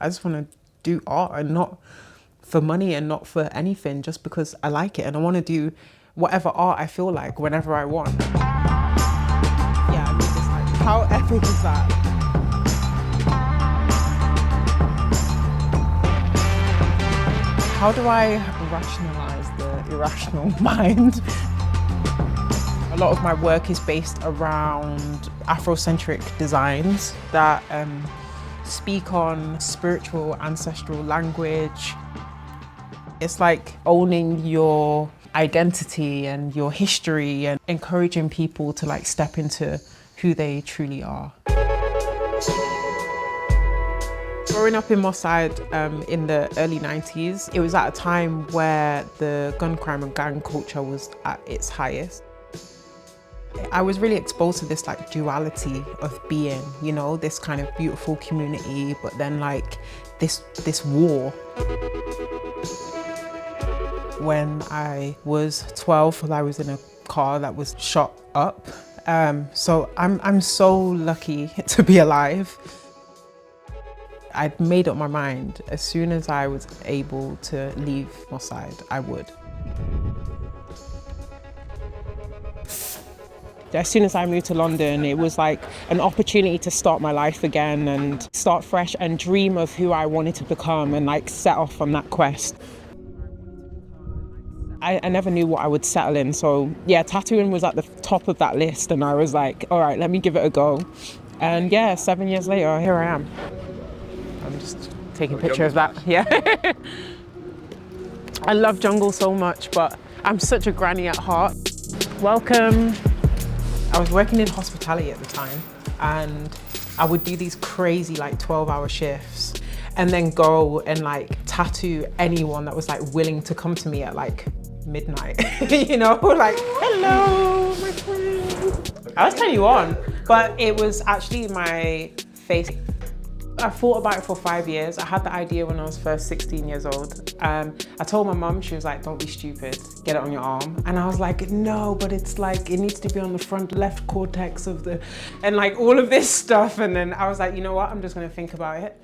I just want to do art, and not for money and not for anything, just because I like it. And I want to do whatever art I feel like whenever I want. Yeah, I mean, it's like, how epic is that? How do I rationalize the irrational mind? A lot of my work is based around Afrocentric designs that speak on spiritual, ancestral language. It's like owning your identity and your history and encouraging people to like step into who they truly are. Growing up in Moss Side in the early 90s, it was at a time where the gun crime and gang culture was at its highest. I was really exposed to this like duality of being, you know, this kind of beautiful community, but then like this war. When I was 12, I was in a car that was shot up. So I'm so lucky to be alive. I'd made up my mind, as soon as I was able to leave Moss Side, I would. As soon as I moved to London, it was like an opportunity to start my life again and start fresh and dream of who I wanted to become and like set off on that quest. I never knew what I would settle in, so yeah, tattooing was at the top of that list, and I was like, all right, let me give it a go. And yeah, 7 years later, here I am. I'm just taking a picture of that, yeah. I love jungle so much, but I'm such a granny at heart. Welcome. I was working in hospitality at the time, and I would do these crazy like 12-hour shifts and then go and like tattoo anyone that was like willing to come to me at like midnight, you know, like, hello, my friend. I was turning you on, but it was actually my face. I thought about it for 5 years. I had the idea when I was first 16 years old. I told my mum, she was like, don't be stupid, get it on your arm. And I was like, no, but it's like, it needs to be on the front left cortex of the, and like all of this stuff. And then I was like, you know what, I'm just gonna think about it.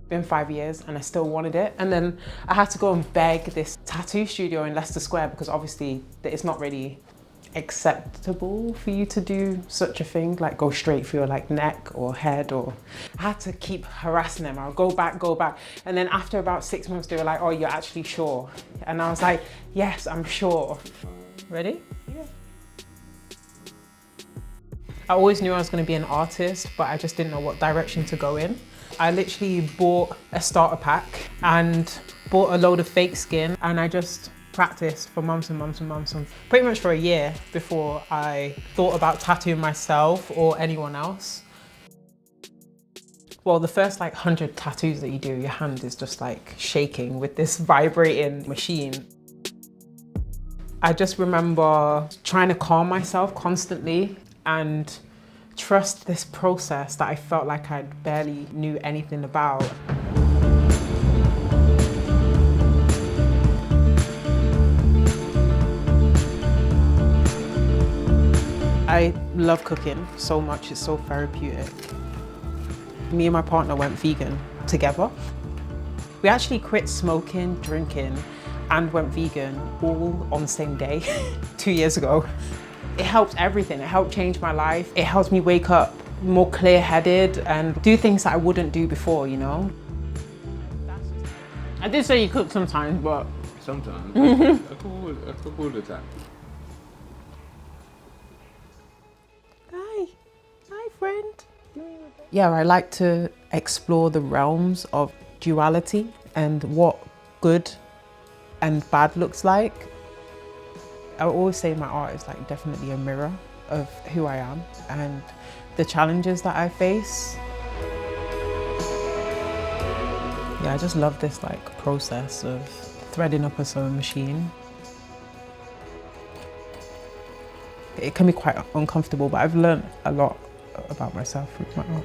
Been 5 years and I still wanted it. And then I had to go and beg this tattoo studio in Leicester Square, because obviously it's not really acceptable for you to do such a thing, like go straight for your like neck or head, or I had to keep harassing them. I'll go back. And then after about 6 months, they were like, oh, you're actually sure? And I was like, yes, I'm sure. Ready? Yeah. I always knew I was gonna be an artist, but I just didn't know what direction to go in. I literally bought a starter pack and bought a load of fake skin, and I just practiced for months and months and months, and pretty much for a year before I thought about tattooing myself or anyone else. Well, the first like 100 tattoos that you do, your hand is just like shaking with this vibrating machine. I just remember trying to calm myself constantly and trust this process that I felt like I barely knew anything about. I love cooking so much, it's so therapeutic. Me and my partner went vegan together. We actually quit smoking, drinking, and went vegan all on the same day 2 years ago. It helped everything. It helped change my life. It helped me wake up more clear-headed and do things that I wouldn't do before, you know? I did say you cook sometimes, but... Sometimes. I cook all the time. Hi, friend. Yeah, I like to explore the realms of duality and what good and bad looks like. I always say my art is like definitely a mirror of who I am and the challenges that I face. Yeah, I just love this like process of threading up a sewing machine. It can be quite uncomfortable, but I've learned a lot about myself with my art.